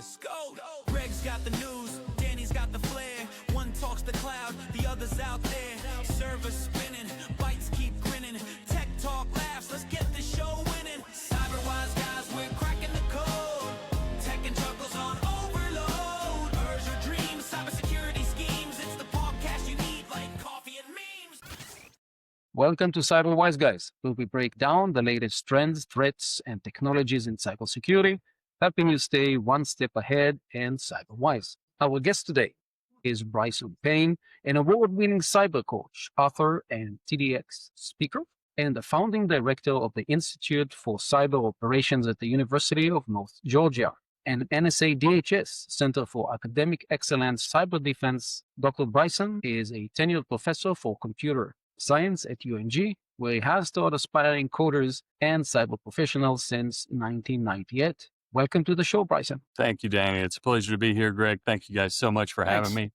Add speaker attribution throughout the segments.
Speaker 1: Let's go. Greg's got the news, Danny's got the flair. One talks the cloud, the other's out there. Servers spinning, bites keep grinning. Tech talk laughs, let's get the show winning. Cyberwise guys, we're cracking the code. Tech and chuckles on overload. Urge your dreams, cybersecurity schemes. It's the podcast you need, like coffee and memes.
Speaker 2: Welcome to Cyberwise Guys, where we break down the latest trends, threats, and technologies in cybersecurity, helping you stay one step ahead and cyberwise. Our guest today is Bryson Payne, an award-winning cyber coach, author, and TEDx speaker, and the founding director of the Institute for Cyber Operations at the University of North Georgia and NSA DHS Center for Academic Excellence Cyber Defense. Dr. Bryson is a tenured professor for computer science at UNG, where he has taught aspiring coders and cyber professionals since 1998. Welcome to the show, Bryson.
Speaker 3: Thank you, Danny. It's a pleasure to be here, Greg. Thank you guys so much for having me.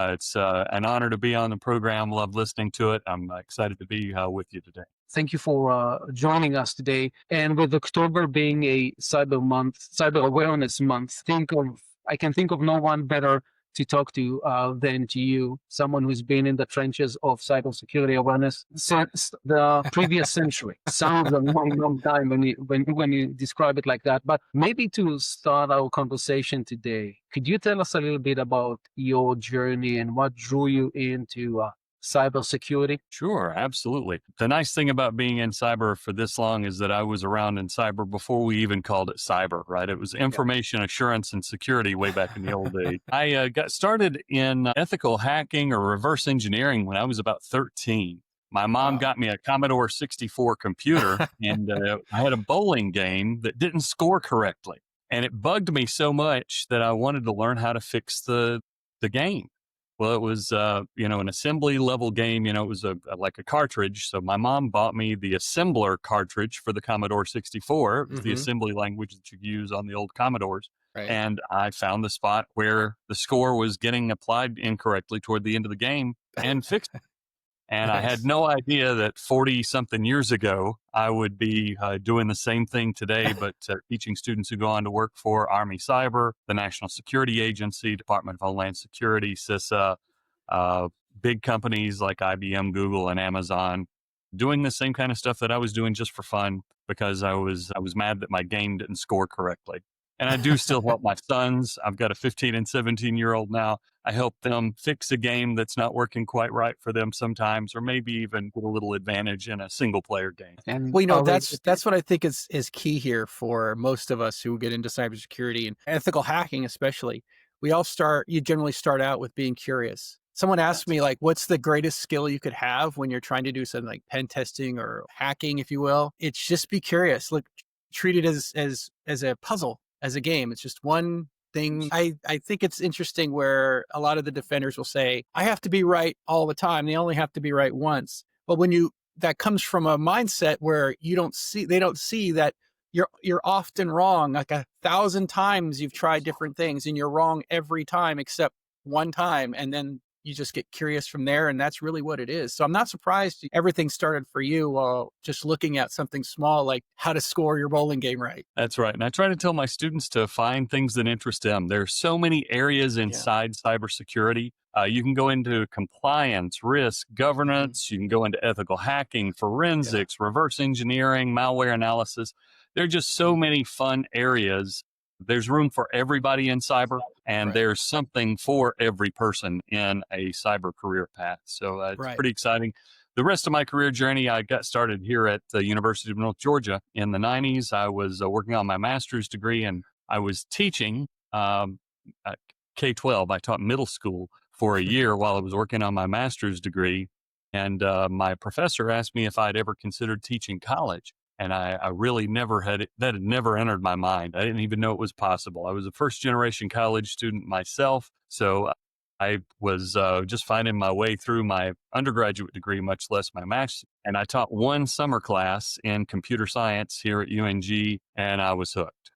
Speaker 3: It's an honor to be on the program. Love listening to it. I'm excited to be with you today.
Speaker 2: Thank you for joining us today. And with October being a cyber awareness month, I can think of no one better to talk to than to you, someone who's been in the trenches of cybersecurity awareness since the previous century. Sounds a long time when you describe it like that. But maybe to start our conversation today, could you tell us a little bit about your journey and what drew you into cybersecurity?
Speaker 3: Sure, absolutely. The nice thing about being in cyber for this long is that I was around in cyber before we even called it cyber, right? It was information assurance and security way back in the old days. I got started in ethical hacking or reverse engineering when I was about 13. My mom got me a Commodore 64 computer, and I had a bowling game that didn't score correctly. And it bugged me so much that I wanted to learn how to fix the game. Well, it was, an assembly level game. It was like a cartridge. So my mom bought me the assembler cartridge for the Commodore 64. It was the assembly language that you use on the old Commodores.
Speaker 4: Right.
Speaker 3: And I found the spot where the score was getting applied incorrectly toward the end of the game and fixed it. And I had no idea that 40-something years ago, I would be doing the same thing today, but teaching students who go on to work for Army Cyber, the National Security Agency, Department of Homeland Security, CISA, big companies like IBM, Google, and Amazon, doing the same kind of stuff that I was doing just for fun because I was mad that my game didn't score correctly. And I do still help my sons. I've got a 15 and 17-year-old now. I help them fix a game that's not working quite right for them sometimes, or maybe even get a little advantage in a single-player game.
Speaker 2: And
Speaker 4: Well, that's what I think is key here for most of us who get into cybersecurity and ethical hacking, especially. You generally start out with being curious. Someone asked me, what's the greatest skill you could have when you're trying to do something like pen testing or hacking, if you will? It's just be curious. Treat it as a puzzle. As a game. It's just one thing. I think it's interesting where a lot of the defenders will say, I have to be right all the time. They only have to be right once. But that comes from a mindset where they don't see that you're often wrong. Like 1,000 times you've tried different things and you're wrong every time except one time. And then you just get curious from there. And that's really what it is. So I'm not surprised everything started for you just looking at something small like how to score your bowling game right.
Speaker 3: That's right. And I try to tell my students to find things that interest them. There are so many areas inside cybersecurity. You can go into compliance, risk, governance. You can go into ethical hacking, forensics, reverse engineering, malware analysis. There are just so many fun areas. There's room for everybody in cyber, and there's something for every person in a cyber career path. So it's pretty exciting. The rest of my career journey, I got started here at the University of North Georgia in the 90s. I was working on my master's degree, and I was teaching K-12. I taught middle school for a year while I was working on my master's degree. And my professor asked me if I'd ever considered teaching college. And I really that had never entered my mind. I didn't even know it was possible. I was a first generation college student myself. So I was just finding my way through my undergraduate degree, much less my master's. And I taught one summer class in computer science here at UNG, and I was hooked.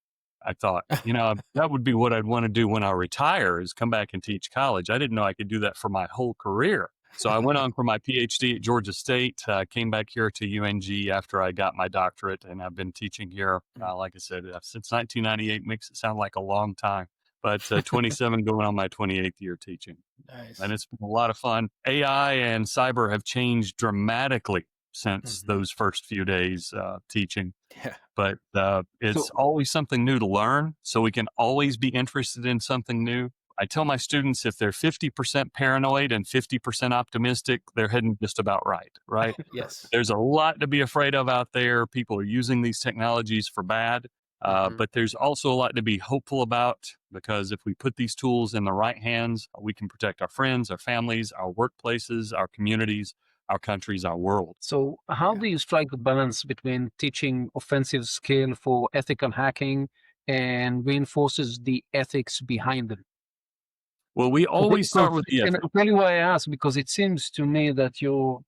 Speaker 3: I thought, that would be what I'd want to do when I retire, is come back and teach college. I didn't know I could do that for my whole career. So I went on for my PhD at Georgia State, came back here to UNG after I got my doctorate, and I've been teaching here, like I said, since 1998. Makes it sound like a long time. but 27 going on my 28th year teaching.
Speaker 4: Nice.
Speaker 3: And it's been a lot of fun. AI and cyber have changed dramatically since those first few days teaching.
Speaker 4: Yeah.
Speaker 3: But it's
Speaker 2: So-
Speaker 3: always something new to learn. So we can always be interested in something new. I tell my students if they're 50% paranoid and 50% optimistic, they're heading just about right?
Speaker 4: Yes.
Speaker 3: There's a lot to be afraid of out there. People are using these technologies for bad. But there's also a lot to be hopeful about, because if we put these tools in the right hands, we can protect our friends, our families, our workplaces, our communities, our countries, our world.
Speaker 2: So how
Speaker 4: Yeah.
Speaker 2: do you strike the balance between teaching offensive skill for ethical hacking and reinforces the ethics behind them?
Speaker 3: Well, we always start with the
Speaker 2: And
Speaker 3: ethics.
Speaker 2: I'll tell you why I ask, because it seems to me that you're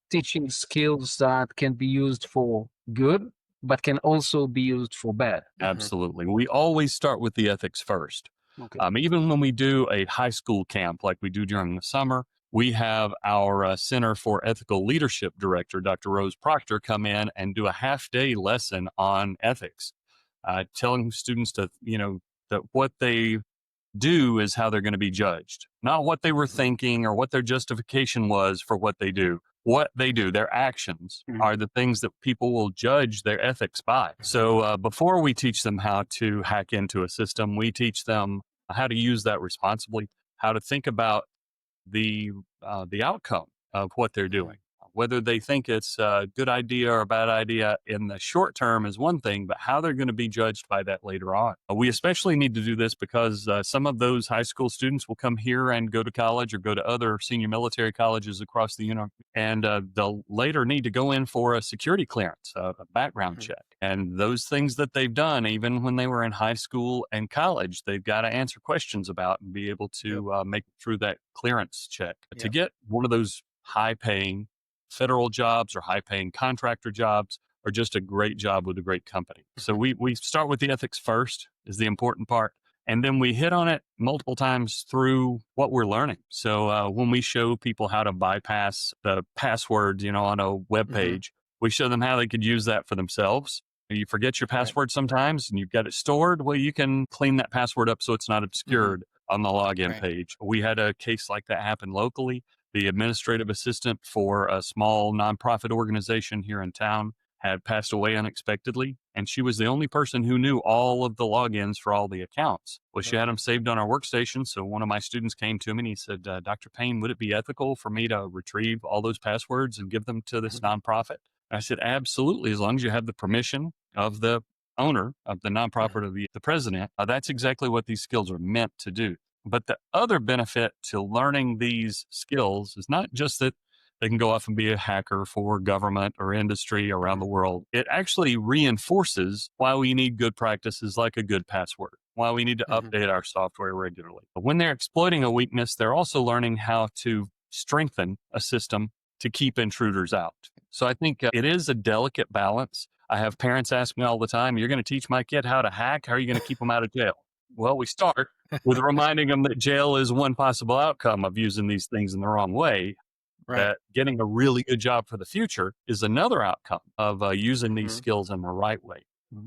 Speaker 2: teaching skills that can be used for good, but can also be used for bad.
Speaker 3: Absolutely. We always start with the ethics first.
Speaker 2: Okay.
Speaker 3: Even when we do a high school camp like we do during the summer, we have our Center for Ethical Leadership director, Dr. Rose Proctor, come in and do a half-day lesson on ethics, telling students to, that what they do is how they're going to be judged, not what they were thinking or what their justification was for what they do. What they do, their actions, are the things that people will judge their ethics by. So before we teach them how to hack into a system, we teach them how to use that responsibly, how to think about the outcome of what they're doing. Whether they think it's a good idea or a bad idea in the short term is one thing, but how they're going to be judged by that later on. We especially need to do this because some of those high school students will come here and go to college or go to other senior military colleges across the union, and they'll later need to go in for a security clearance, a background check. And those things that they've done, even when they were in high school and college, they've got to answer questions about and be able to make it through that clearance check. To get one of those high-paying federal jobs or high-paying contractor jobs, or just a great job with a great company. So we start with the ethics first is the important part. And then we hit on it multiple times through what we're learning. So when we show people how to bypass the passwords, on a web page, we show them how they could use that for themselves. You forget your password sometimes and you've got it stored. Well, you can clean that password up so it's not obscured on the login page. We had a case like that happen locally. The administrative assistant for a small nonprofit organization here in town had passed away unexpectedly, and she was the only person who knew all of the logins for all the accounts. Well, she had them saved on our workstation, so one of my students came to me and he said, Dr. Payne, would it be ethical for me to retrieve all those passwords and give them to this nonprofit? And I said, absolutely, as long as you have the permission of the owner of the nonprofit, of the president. That's exactly what these skills are meant to do. But the other benefit to learning these skills is not just that they can go off and be a hacker for government or industry around the world. It actually reinforces why we need good practices like a good password, why we need to update our software regularly. But when they're exploiting a weakness, they're also learning how to strengthen a system to keep intruders out. So I think it is a delicate balance. I have parents ask me all the time, you're going to teach my kid how to hack? How are you going to keep them out of jail? Well, we start with reminding them that jail is one possible outcome of using these things in the wrong way. That getting a really good job for the future is another outcome of using these skills in the right way.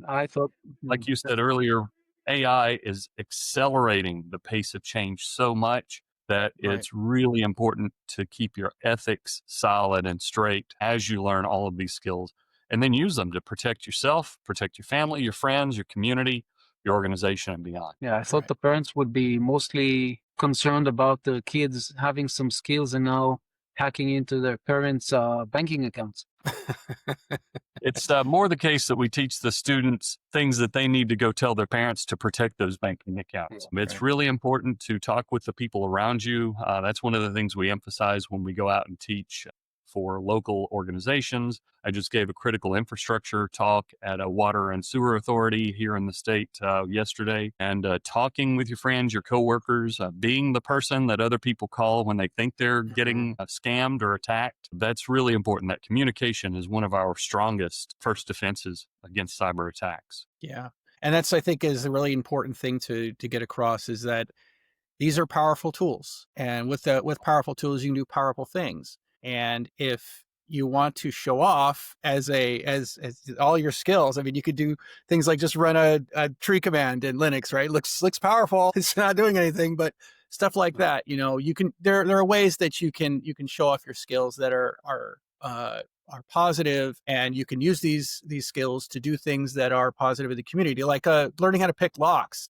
Speaker 2: I thought,
Speaker 3: Like you said earlier, AI is accelerating the pace of change so much that it's really important to keep your ethics solid and straight as you learn all of these skills, and then use them to protect yourself, protect your family, your friends, your community, your organization, and beyond.
Speaker 2: I thought the parents would be mostly concerned about the kids having some skills and now hacking into their parents' banking accounts.
Speaker 3: It's more the case that we teach the students things that they need to go tell their parents to protect those banking accounts. It's really important to talk with the people around you. That's one of the things we emphasize when we go out and teach for local organizations. I just gave a critical infrastructure talk at a water and sewer authority here in the state yesterday, and talking with your friends, your coworkers, being the person that other people call when they think they're getting scammed or attacked. That's really important. That communication is one of our strongest first defenses against cyber attacks.
Speaker 4: Yeah. And that's, I think, is a really important thing to get across, is that these are powerful tools. And with powerful tools, you can do powerful things. And if you want to show off as all your skills. I mean, you could do things like just run a tree command in Linux, right? Looks powerful. It's not doing anything, but stuff like that. You can there are ways that you can show off your skills that are positive, and you can use these skills to do things that are positive in the community, like learning how to pick locks,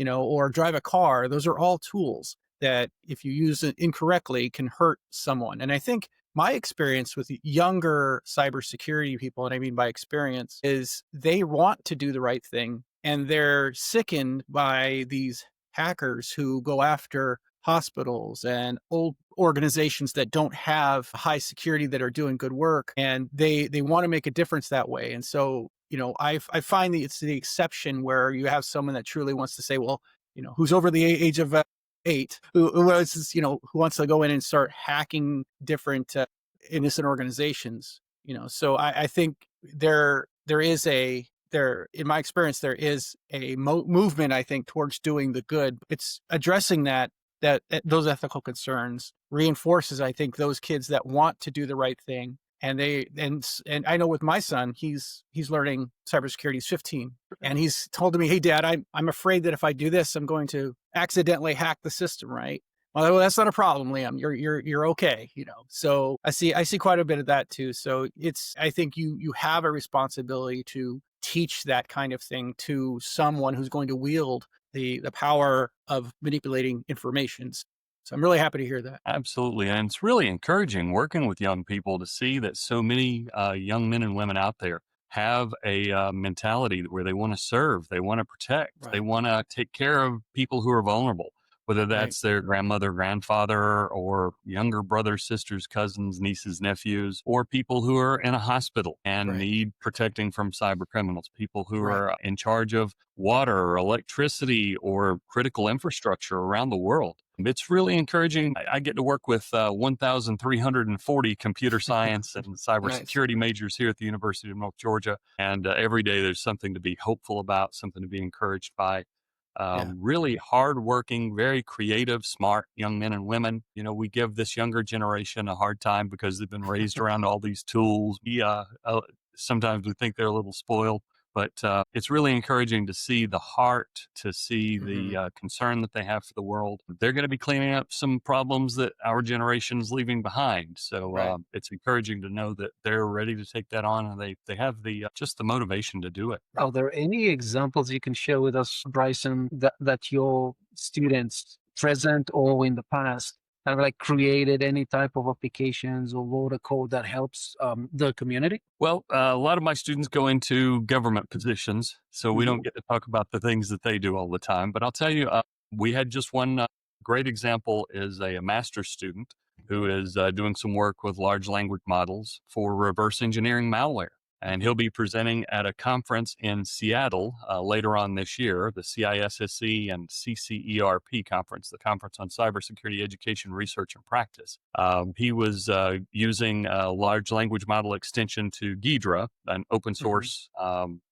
Speaker 4: or drive a car. Those are all tools that, if you use it incorrectly, can hurt someone. And I think my experience with younger cybersecurity people, and I mean by experience, is they want to do the right thing, and they're sickened by these hackers who go after hospitals and old organizations that don't have high security, that are doing good work, and they want to make a difference that way. And so, I find that it's the exception where you have someone that truly wants to say, well, who's over the age of 8, who wants to go in and start hacking different innocent organizations. So I think in my experience, there is a movement, I think, towards doing the good. It's addressing that those ethical concerns reinforces, I think, those kids that want to do the right thing. And I know with my son, he's learning cybersecurity. He's 15, and he's told me, "Hey, Dad, I'm afraid that if I do this, I'm going to accidentally hack the system." Right? Well, that's not a problem, Liam. You're okay. So I see quite a bit of that too. So I think you have a responsibility to teach that kind of thing to someone who's going to wield the power of manipulating information. So I'm really happy to hear that.
Speaker 3: Absolutely. And it's really encouraging working with young people to see that so many young men and women out there have a mentality where they want to serve, they want to protect, they
Speaker 4: Right.
Speaker 3: want to take care of people who are vulnerable, whether that's their grandmother, grandfather, or younger brothers, sisters, cousins, nieces, nephews, or people who are in a hospital and
Speaker 4: Right.
Speaker 3: need protecting from cyber criminals, people who
Speaker 4: Right.
Speaker 3: are in charge of water or electricity or critical infrastructure around the world. It's really encouraging. I get to work with 1,340 computer science and
Speaker 4: Nice.
Speaker 3: cybersecurity majors here at the University of North Georgia. And every day there's something to be hopeful about, something to be encouraged by.
Speaker 4: Yeah.
Speaker 3: Really hardworking, very creative, smart young men and women. We give this younger generation a hard time because they've been raised around all these tools. Sometimes we think they're a little spoiled, but it's really encouraging to see the heart, to see the concern that they have for the world. They're going to be cleaning up some problems that our generation is leaving behind. So it's encouraging to know that they're ready to take that on, and they have just the motivation to do it.
Speaker 2: Are there any examples you can share with us, Bryson, that your students, present or in the past, have created any type of applications or wrote a code that helps the community?
Speaker 3: Well, a lot of my students go into government positions, so we don't get to talk about the things that they do all the time. But I'll tell you, we had just one great example is a master's student who is doing some work with large language models for reverse engineering malware. And he'll be presenting at a conference in Seattle later on this year, the CISSC and CCERP conference, the Conference on Cybersecurity Education, Research, and Practice. He was using a large language model extension to Ghidra, an open source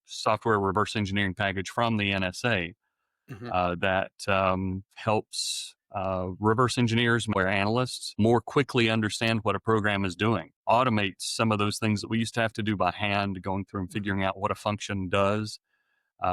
Speaker 3: software reverse engineering package from the NSA that helps reverse engineers, malware analysts, more quickly understand what a program is doing, automates some of those things that we used to have to do by hand, going through and figuring out what a function does.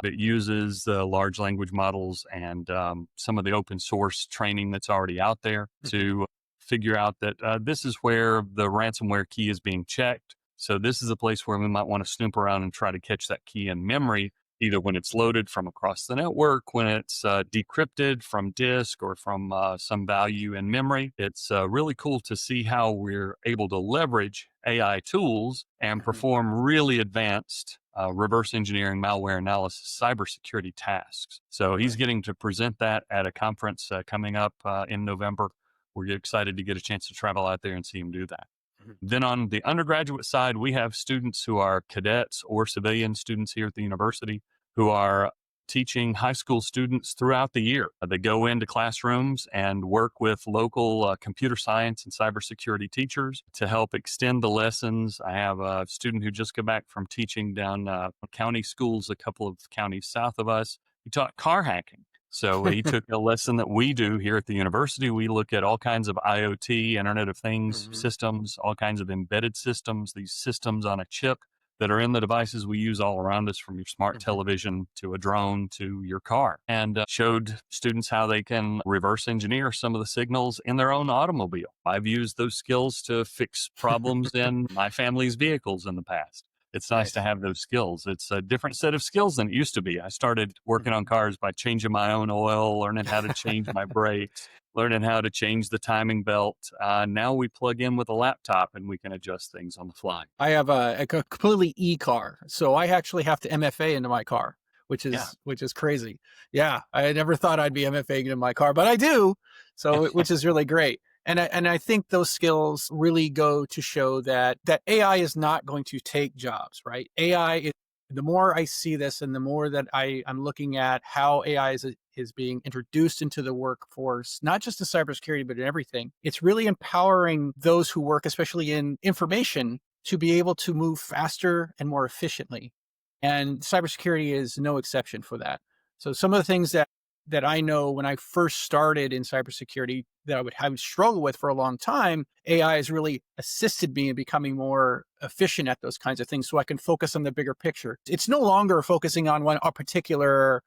Speaker 3: It uses the large language models and some of the open source training that's already out there to figure out that this is where the ransomware key is being checked. So this is a place where we might want to snoop around and try to catch that key in memory, either when it's loaded from across the network, when it's decrypted from disk or from some value in memory. It's really cool to see how we're able to leverage AI tools and perform really advanced reverse engineering, malware analysis, cybersecurity tasks. So he's getting to present that at a conference coming up in November. We're excited to get a chance to travel out there and see him do that. Then on the undergraduate side, we have students who are cadets or civilian students here at the university who are teaching high school students throughout the year. They go into classrooms and work with local computer science and cybersecurity teachers to help extend the lessons. I have a student who just got back from teaching down county schools, a couple of counties south of us. He taught car hacking. So he took a lesson that we do here at the university. We look at all kinds of IoT, Internet of Things systems, all kinds of embedded systems, these systems on a chip that are in the devices we use all around us, from your smart television to a drone to your car, and showed students how they can reverse engineer some of the signals in their own automobile. I've used those skills to fix problems in my family's vehicles in the past. It's nice to have those skills. It's a different set of skills than it used to be. I started working on cars by changing my own oil, learning how to change my brakes, learning how to change the timing belt. Now we plug in with a laptop and we can adjust things on the fly.
Speaker 4: I have a completely e-car, so I actually have to MFA into my car, which is crazy. Yeah, I never thought I'd be MFAing into my car, but I do. So which is really great. And I think those skills really go to show that AI is not going to take jobs, right? The more I see this and the more that I'm looking at how AI is being introduced into the workforce, not just in cybersecurity, but in everything, it's really empowering those who work, especially in information, to be able to move faster and more efficiently. And cybersecurity is no exception for that. So some of the things that I know when I first started in cybersecurity that I would have struggled with for a long time, AI has really assisted me in becoming more efficient at those kinds of things so I can focus on the bigger picture. It's no longer focusing on a particular,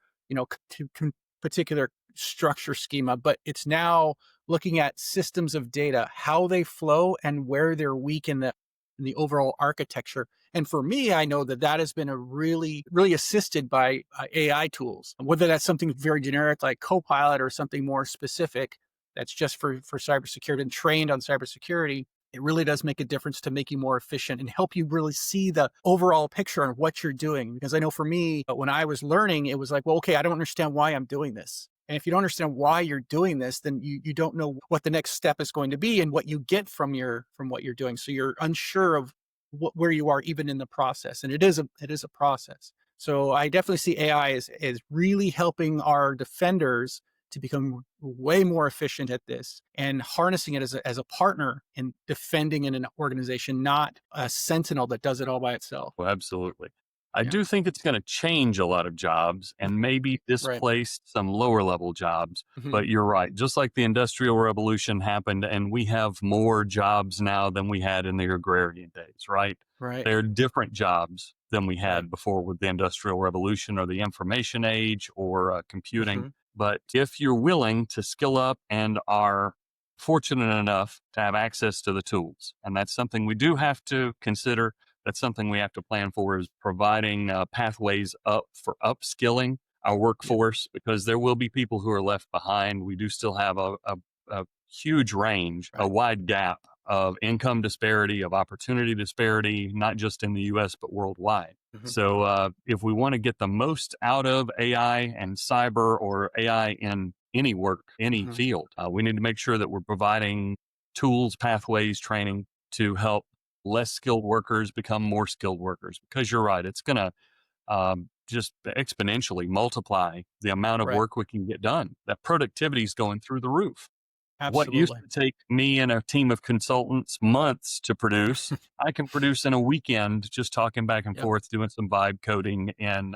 Speaker 4: particular structure schema, but it's now looking at systems of data, how they flow and where they're weak in the overall architecture. And for me, I know that has been a really, really assisted by AI tools, whether that's something very generic like Copilot or something more specific that's just for cybersecurity and trained on cybersecurity. It really does make a difference to make you more efficient and help you really see the overall picture on what you're doing. Because I know for me, when I was learning, it was like, well, okay, I don't understand why I'm doing this. And if you don't understand why you're doing this, then you don't know what the next step is going to be and what you get from what you're doing. So you're unsure of where you are even in the process. And it is a process. So I definitely see AI as really helping our defenders to become way more efficient at this and harnessing it as a partner in defending in an organization, not a sentinel that does it all by itself.
Speaker 3: Well, absolutely. I do think it's going to change a lot of jobs and maybe displace some lower level jobs. But you're right. Just like the Industrial Revolution happened, and we have more jobs now than we had in the agrarian days, right?
Speaker 4: Right.
Speaker 3: They're different jobs than we had before with the Industrial Revolution or the information age or computing. But if you're willing to skill up and are fortunate enough to have access to the tools, and that's something we do have to consider. That's something we have to plan for, is providing pathways up for upskilling our workforce, because there will be people who are left behind. We do still have a huge range, a wide gap of income disparity, of opportunity disparity, not just in the US, but worldwide. So if we want to get the most out of AI and cyber or AI in any work, any field, we need to make sure that we're providing tools, pathways, training to help less skilled workers become more skilled workers, because you're right. It's going to just exponentially multiply the amount of work we can get done. That productivity is going through the roof.
Speaker 4: Absolutely.
Speaker 3: What used to take me and a team of consultants months to produce, I can produce in a weekend, just talking back and forth, doing some vibe coding, and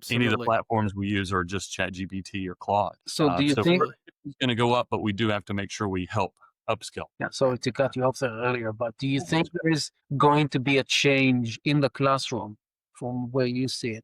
Speaker 3: any of the platforms we use are just ChatGPT or Claude.
Speaker 2: So do you think
Speaker 3: it's going to go up, but we do have to make sure we help upskill.
Speaker 2: Yeah, sorry to cut you off there earlier, but do you think there is going to be a change in the classroom from where you see it,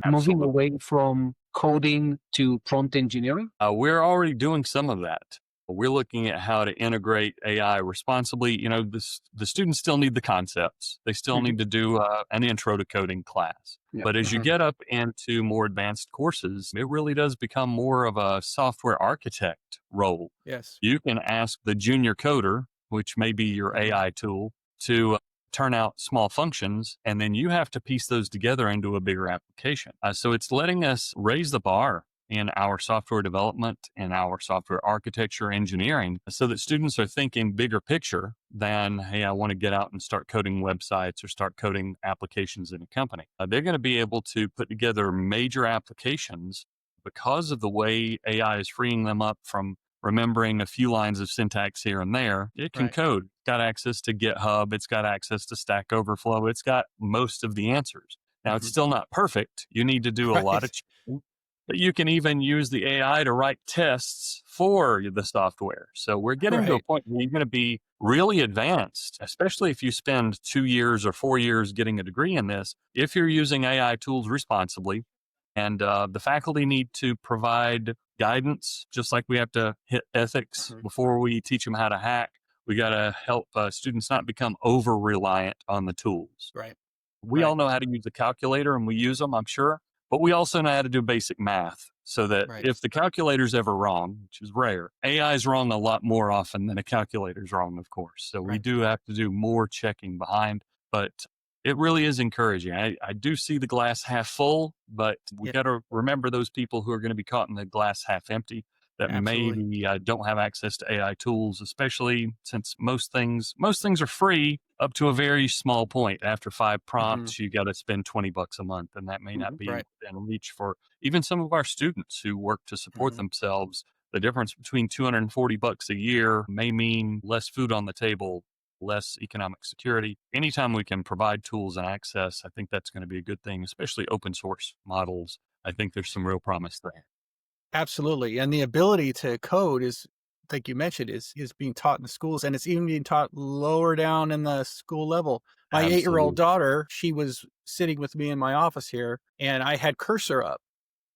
Speaker 2: moving away from coding to prompt engineering?
Speaker 3: We're already doing some of that. We're looking at how to integrate AI responsibly. The students still need the concepts. They still need to do an intro to coding class. But as you get up into more advanced courses, it really does become more of a software architect role.
Speaker 4: Yes.
Speaker 3: You can ask the junior coder, which may be your AI tool, to turn out small functions, and then you have to piece those together into a bigger application. So it's letting us raise the bar in our software development and our software architecture engineering, so that students are thinking bigger picture than, hey, I want to get out and start coding websites or start coding applications in a company. They're going to be able to put together major applications because of the way AI is freeing them up from remembering a few lines of syntax here and there. It can code. It's got access to GitHub. It's got access to Stack Overflow. It's got most of the answers. Now, it's still not perfect. You need to do a lot of checking. But you can even use the AI to write tests for the software. So we're getting to a
Speaker 4: Right.
Speaker 3: point where you're going to be really advanced, especially if you spend 2 years or 4 years getting a degree in this. If you're using AI tools responsibly, and the faculty need to provide guidance, just like we have to hit ethics
Speaker 4: Mhm.
Speaker 3: before we teach them how to hack. We got to help students not become over reliant on the tools.
Speaker 4: Right.
Speaker 3: We
Speaker 4: Right.
Speaker 3: all know how to use a calculator and we use them, I'm sure, but we also know how to do basic math so that
Speaker 4: Right.
Speaker 3: if the calculator's ever wrong, which is rare, AI is wrong a lot more often than a calculator's wrong, of course. So we
Speaker 4: Right.
Speaker 3: do have to do more checking behind, but it really is encouraging. I do see the glass half full, but we
Speaker 4: Yeah.
Speaker 3: got to remember those people who are going to be caught in the glass half empty that
Speaker 4: Absolutely.
Speaker 3: maybe don't have access to AI tools, especially since most things are free up to a very small point. After 5
Speaker 4: Mhm.
Speaker 3: prompts, you got to spend $20 a month, and that may not be
Speaker 4: Right.
Speaker 3: within reach for even some of our students who work to support
Speaker 4: Mhm.
Speaker 3: themselves. The difference between $240 a year may mean less food on the table, less economic security. Anytime we can provide tools and access, I think that's going to be a good thing, especially open source models. I think there's some real promise there.
Speaker 4: Absolutely. And the ability to code is, like you mentioned, is being taught in the schools, and it's even being taught lower down in the school level. My 8-year-old
Speaker 3: Absolutely.
Speaker 4: daughter, she was sitting with me in my office here, and I had Cursor up.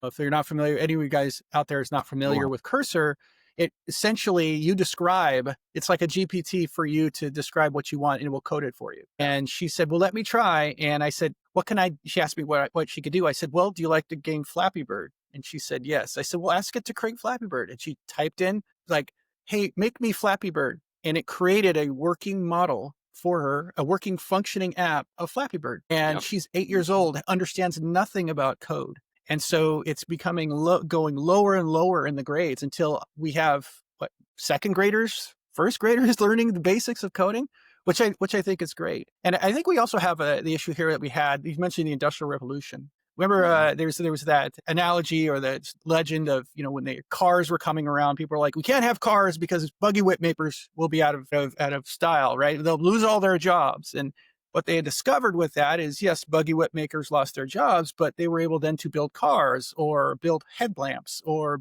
Speaker 4: If you're not familiar, any of you guys out there is not familiar
Speaker 3: Sure.
Speaker 4: with Cursor, it essentially you describe, it's like a GPT for you to describe what you want and it will code it for you. And she said, well, let me try. And I said, what can I, she asked me what she could do. I said, well, do you like the game Flappy Bird? And she said, yes. I said, well, ask it to create Flappy Bird. And she typed in like, hey, make me Flappy Bird. And it created a working model for her, a working functioning app of Flappy Bird. And
Speaker 3: Yep.
Speaker 4: she's 8 years old, understands nothing about code. And so it's becoming going lower and lower in the grades until we have what, second graders, first graders learning the basics of coding, which I think is great. And I think we also have the issue here that we had. You mentioned the Industrial Revolution. Remember, there was that analogy or that legend of, when the cars were coming around, people were like, we can't have cars because buggy whip makers will be out of style, right? They'll lose all their jobs. And what they had discovered with that is, yes, buggy whip makers lost their jobs, but they were able then to build cars or build headlamps or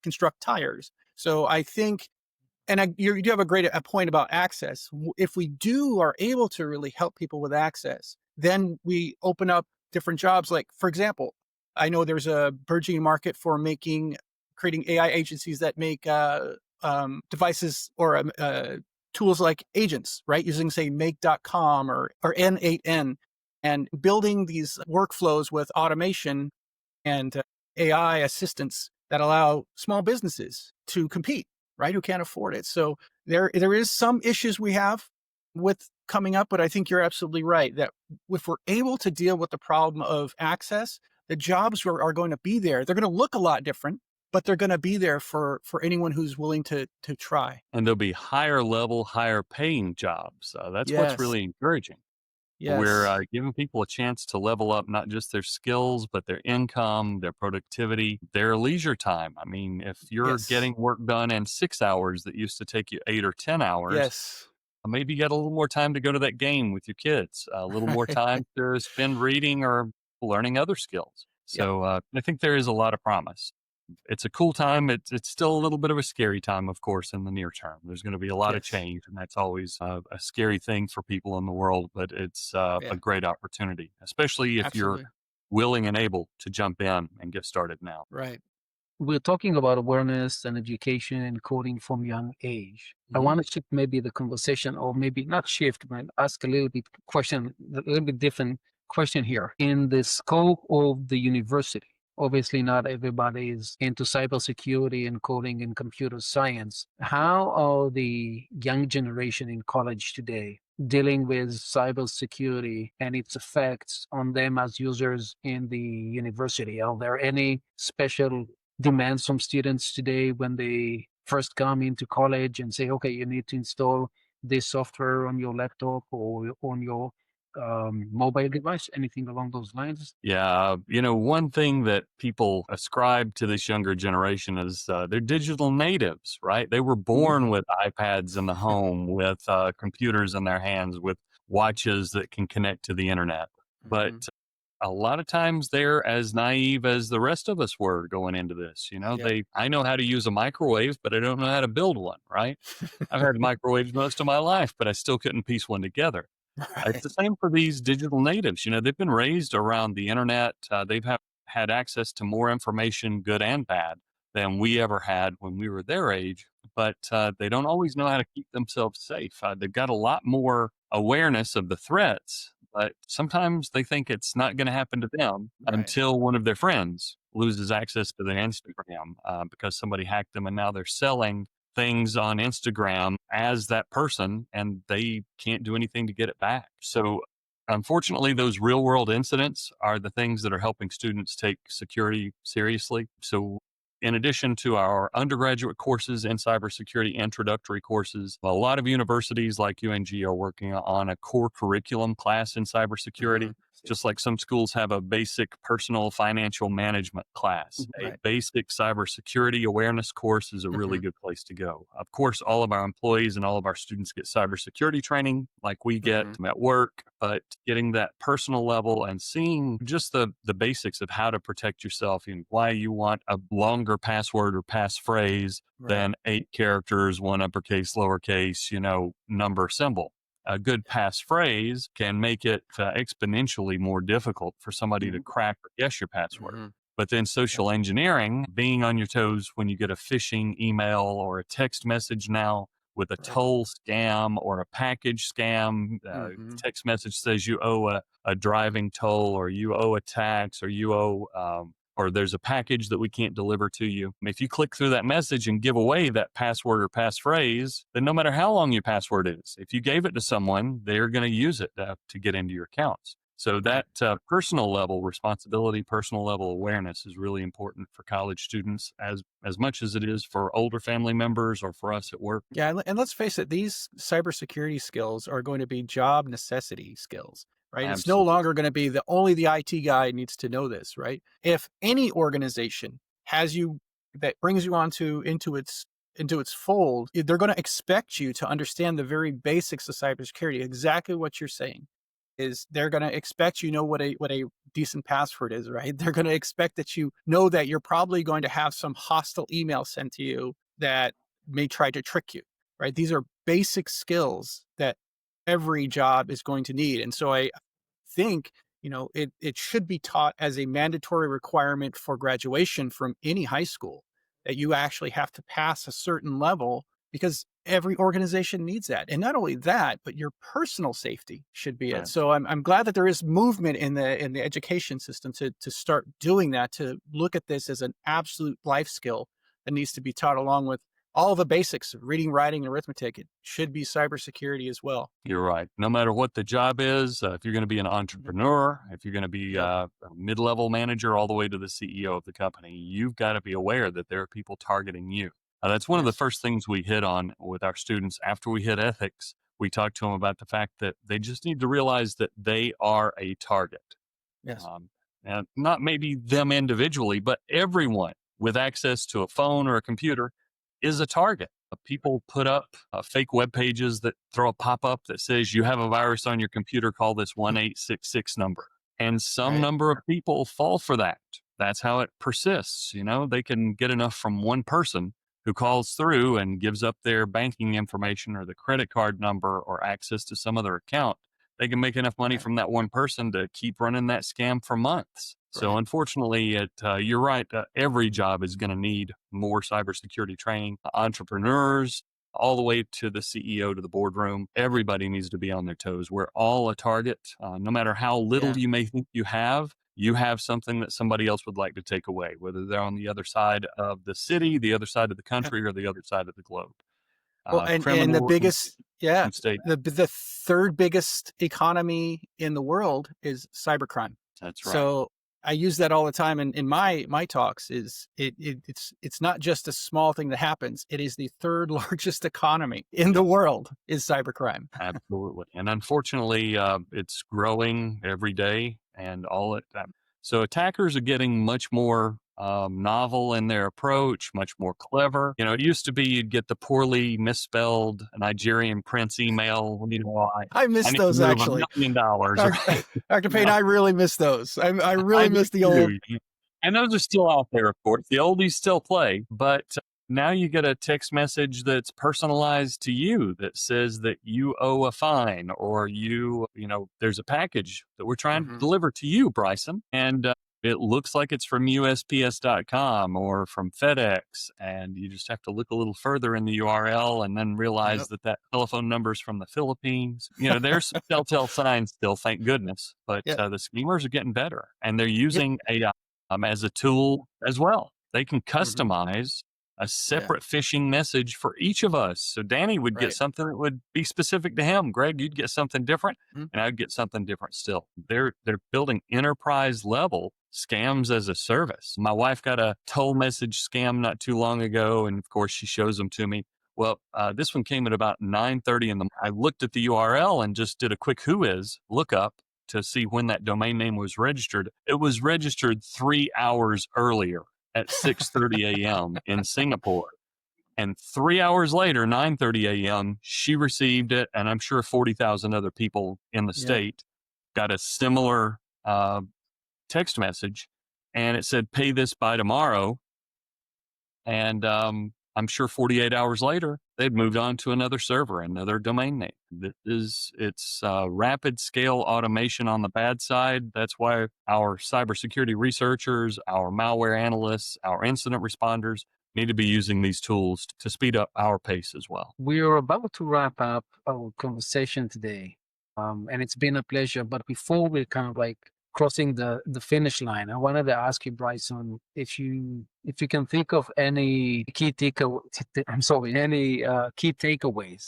Speaker 4: construct tires. So I think, and you do have a point about access. If we are able to really help people with access, then we open up different jobs. Like, for example, I know there's a burgeoning market for creating AI agencies that make devices or tools like agents, right? Using, say, make.com or N8N, and building these workflows with automation and AI assistants that allow small businesses to compete, right? Who can't afford it. So there is some issues we have with coming up, but I think you're absolutely right that if we're able to deal with the problem of access, the jobs are going to be there. They're going to look a lot different, but they're going to be there for anyone who's willing to try.
Speaker 3: And there'll be higher level, higher paying jobs. That's what's
Speaker 4: Yes.
Speaker 3: really encouraging. We're
Speaker 4: Yes.
Speaker 3: giving people a chance to level up not just their skills, but their income, their productivity, their leisure time. I mean, if you're
Speaker 4: Yes.
Speaker 3: getting work done in 6 hours that used to take you 8 or 10 hours,
Speaker 4: Yes.
Speaker 3: maybe you get a little more time to go to that game with your kids, a little more time to spend reading or learning other skills.
Speaker 4: Yep.
Speaker 3: So I think there is a lot of promise. It's a cool time. It's still a little bit of a scary time, of course, in the near term. There's going to be a lot of
Speaker 4: Yes.
Speaker 3: change, and that's always a scary thing for people in the world, but it's a
Speaker 4: Yeah.
Speaker 3: great opportunity, especially if you're
Speaker 4: Absolutely.
Speaker 3: willing and able to jump in and get started now.
Speaker 4: Right.
Speaker 2: We're talking about awareness and education and coding from young age. I
Speaker 3: Mhm.
Speaker 2: want to shift maybe the conversation, or maybe not shift, but ask a little bit different question here. In the scope of the university, obviously not everybody is into cybersecurity and coding and computer science. How are the young generation in college today dealing with cybersecurity and its effects on them as users in the university? Are there any special demands from students today when they first come into college and say, okay, you need to install this software on your laptop or on your mobile device, anything along those lines?
Speaker 3: Yeah, one thing that people ascribe to this younger generation is they're digital natives, right? They were born with iPads in the home, with computers in their hands, with watches that can connect to the internet. But
Speaker 4: Mhm.
Speaker 3: a lot of times they're as naive as the rest of us were going into this.
Speaker 4: Yep.
Speaker 3: I know how to use a microwave, but I don't know how to build one, right? I've had microwaves most of my life, but I still couldn't piece one together. It's
Speaker 4: Right.
Speaker 3: the same for these digital natives. They've been raised around the internet. Had access to more information, good and bad, than we ever had when we were their age. But they don't always know how to keep themselves safe. They've got a lot more awareness of the threats, but sometimes they think it's not going to happen to them
Speaker 4: Right.
Speaker 3: until one of their friends loses access to their Instagram because somebody hacked them, and now they're selling things on Instagram as that person, and they can't do anything to get it back. So, unfortunately, those real world incidents are the things that are helping students take security seriously. So, in addition to our undergraduate courses in cybersecurity introductory courses, a lot of universities like UNG are working on a core curriculum class in cybersecurity.
Speaker 4: Mhm.
Speaker 3: Just like some schools have a basic personal financial management class, a
Speaker 4: Right.
Speaker 3: basic cybersecurity awareness course is a really
Speaker 4: Mhm.
Speaker 3: good place to go. Of course, all of our employees and all of our students get cybersecurity training like we get
Speaker 4: Mhm.
Speaker 3: at work, but getting that personal level and seeing just the basics of how to protect yourself and why you want a longer password or passphrase
Speaker 4: Right.
Speaker 3: than 8 characters, one uppercase, lowercase, number symbol. A good passphrase can make it exponentially more difficult for somebody to crack or guess your password.
Speaker 4: Mhm.
Speaker 3: But then
Speaker 4: Yep.
Speaker 3: social engineering, being on your toes when you get a phishing email or a text message now with a
Speaker 4: Right.
Speaker 3: toll scam or a package scam,
Speaker 4: Mhm.
Speaker 3: text message says you owe a driving toll or you owe a tax or you owe or there's a package that we can't deliver to you. If you click through that message and give away that password or passphrase, then no matter how long your password is, if you gave it to someone, they're going to use it to get into your accounts. So
Speaker 4: Right.
Speaker 3: that personal level responsibility, personal level awareness is really important for college students as much as it is for older family members or for us at work.
Speaker 4: Yeah, and let's face it, these cybersecurity skills are going to be job necessity skills, right? It's no
Speaker 3: Absolutely.
Speaker 4: longer going to be the only the IT guy needs to know this, right? If any organization has you that brings you onto into its fold, they're going to expect you to understand the very basics of cybersecurity. Exactly what you're saying is they're going to expect you know what a decent password is, right? They're going to expect that you know that you're probably going to have some hostile email sent to you that may try to trick you, right? These are basic skills that every job is going to need. And so I think, it should be taught as a mandatory requirement for graduation from any high school that you actually have to pass a certain level because every organization needs that. And not only that, but your personal safety should be it. So I'm glad that there is movement in the education system to start doing that, to look at this as an absolute life skill that needs to be taught along with all the basics of reading, writing, and arithmetic. It should be cybersecurity as well.
Speaker 3: You're right. No matter what the job is, if you're going to be an
Speaker 4: Mhm.
Speaker 3: entrepreneur, if you're going to be
Speaker 4: Yep.
Speaker 3: a mid-level manager all the way to the CEO of the company, you've got to be aware that there are people targeting you. That's one of the
Speaker 4: Yes.
Speaker 3: first things we hit on with our students after we hit ethics. We talk to them about the fact that they just need to realize that they are a target.
Speaker 4: Yes.
Speaker 3: Um, and not maybe them individually, but everyone with access to a phone or a computer is a target. People put up fake web pages that throw a pop up that says you have a virus on your computer, call this 1866 number. And some
Speaker 4: Right.
Speaker 3: number of people fall for that. That's how it persists. They can get enough from one person who calls through and gives up their banking information or the credit card number or access to some other account. They can make enough money
Speaker 4: Right.
Speaker 3: from that one person to keep running that scam for months. So
Speaker 4: Right.
Speaker 3: unfortunately, you're right. Every job is going to need more cybersecurity training. Entrepreneurs, all the way to the CEO to the boardroom, everybody needs to be on their toes. We're all a target. No matter how little
Speaker 4: Yeah.
Speaker 3: you may think you have something that somebody else would like to take away, whether they're on the other side of the city, the other side of the
Speaker 4: Yeah.
Speaker 3: country, or the other side of the globe.
Speaker 4: Well, and the
Speaker 3: Criminal
Speaker 4: biggest, yeah,
Speaker 3: state.
Speaker 4: the third biggest economy in the world is cybercrime.
Speaker 3: That's right.
Speaker 4: So I use that all the time in my talks. Is it's not just a small thing that happens. It is the third largest economy in the world is cybercrime.
Speaker 3: Absolutely. And unfortunately, it's growing every day and all it. So attackers are getting much more novel in their approach, much more clever. It used to be you'd get the poorly misspelled Nigerian prince email.
Speaker 4: I
Speaker 3: I
Speaker 4: miss
Speaker 3: need to
Speaker 4: those
Speaker 3: move
Speaker 4: actually.
Speaker 3: $1 million.
Speaker 4: Dr. Dr. Payne,
Speaker 3: No,
Speaker 4: I really miss those. I
Speaker 3: I
Speaker 4: really
Speaker 3: do
Speaker 4: miss the old.
Speaker 3: too. And those are still out there, of course. The oldies still play, but now you get a text message that's personalized to you that says that you owe a fine, or there's a package that we're trying to deliver to you, Bryson. And it looks like it's from USPS.com or from FedEx. And you just have to look a little further in the URL and then realize that telephone number is from the Philippines. There's some telltale signs still, thank goodness. But the schemers are getting better, and they're using AI as a tool as well. They can customize a separate phishing message for each of us. So Danny would get something that would be specific to him. Greg, you'd get something different, and I'd get something different still. They're building enterprise level scams as a service. My wife got a toll message scam not too long ago, and of course she shows them to me. Well, this one came at about 9:30 in the morning. I looked at the URL and just did a quick whois lookup to see when that domain name was registered. It was registered 3 hours earlier at 6:30 a.m. in Singapore. And 3 hours later, 9:30 a.m., she received it. And I'm sure 40,000 other people in the state got a similar text message. And it said, pay this by tomorrow. And I'm sure 48 hours later, they'd moved on to another server, another domain name. It's rapid scale automation on the bad side. That's why our cybersecurity researchers, our malware analysts, our incident responders need to be using these tools to speed up our pace as well.
Speaker 2: We're about to wrap up our conversation today, and it's been a pleasure. But before we kind of like crossing the finish line, I wanted to ask you, Bryson, if you can think of any key takeaways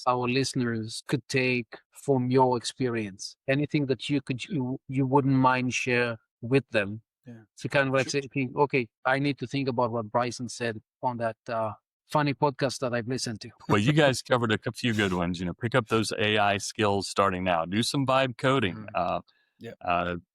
Speaker 2: our listeners could take from your experience. Anything that you wouldn't mind share with them. So kind of like say, okay, I need to think about what Bryson said on that funny podcast that I've listened to.
Speaker 3: Well, you guys covered a few good ones. Pick up those AI skills starting now. Do some vibe coding.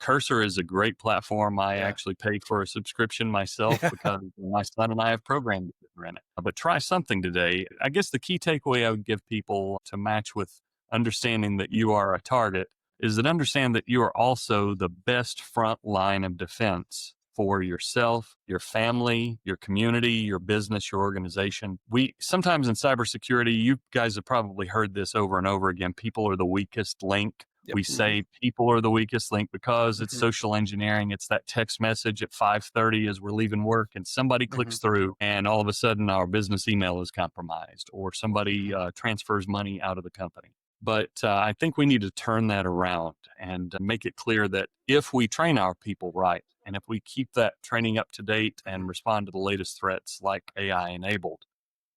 Speaker 3: Cursor is a great platform. I actually pay for a subscription myself because my son and I have programmed in it. But try something today. I guess the key takeaway I would give people to match with understanding that you are a target is that understand that you are also the best front line of defense for yourself, your family, your community, your business, your organization. We sometimes in cybersecurity, you guys have probably heard this over and over again. People are the weakest link. We say people are the weakest link because it's social engineering. It's that text message at 5:30 as we're leaving work and somebody clicks through and all of a sudden our business email is compromised or somebody transfers money out of the company. But I think we need to turn that around and make it clear that if we train our people right, and if we keep that training up to date and respond to the latest threats like AI-enabled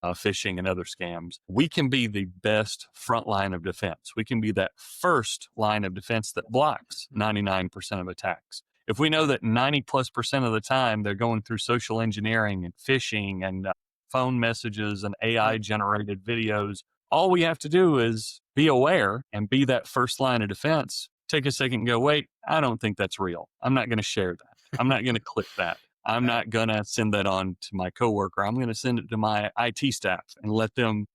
Speaker 3: phishing and other scams, we can be the best front line of defense. We can be that first line of defense that blocks 99% of attacks. If we know that 90+% of the time they're going through social engineering and phishing and phone messages and AI-generated videos, all we have to do is be aware and be that first line of defense. Take a second and go, wait, I don't think that's real. I'm not going to share that. I'm not going to click that. I'm not going to send that on to my coworker. I'm going to send it to my IT staff and let them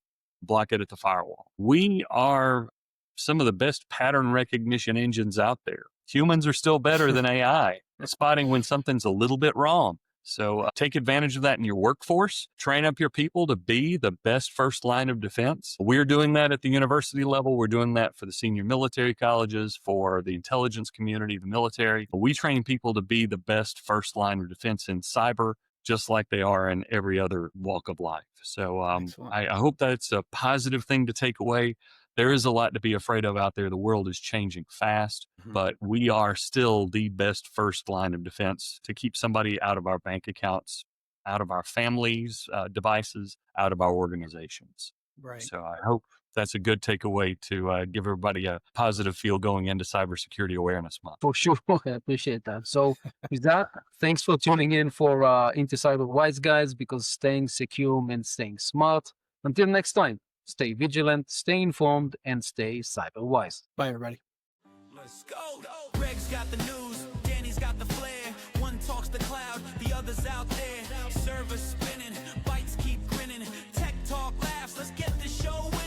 Speaker 3: block it at the firewall. We are some of the best pattern recognition engines out there. Humans are still better than AI, spotting when something's a little bit wrong. So take advantage of that in your workforce. Train up your people to be the best first line of defense. We're doing that at the university level. We're doing that for the senior military colleges, for the intelligence community, the military. We train people to be the best first line of defense in cyber, just like they are in every other walk of life. So I hope that's a positive thing to take away. There is a lot to be afraid of out there. The world is changing fast, but we are still the best first line of defense to keep somebody out of our bank accounts, out of our families' devices, out of our organizations.
Speaker 4: Right.
Speaker 3: So I hope that's a good takeaway to give everybody a positive feel going into Cybersecurity Awareness Month.
Speaker 2: For sure. I appreciate that. So with that, thanks for tuning in for Into Cyber Wise, guys, because staying secure means staying smart. Until next time. Stay vigilant, stay informed, and stay cyber wise.
Speaker 4: Bye, everybody.
Speaker 1: Let's go. Greg's got the news. Danny's got the flair. One talks the cloud, the others out there. Servers spinning, bytes keep grinning. Tech talk laughs, let's get this show winning.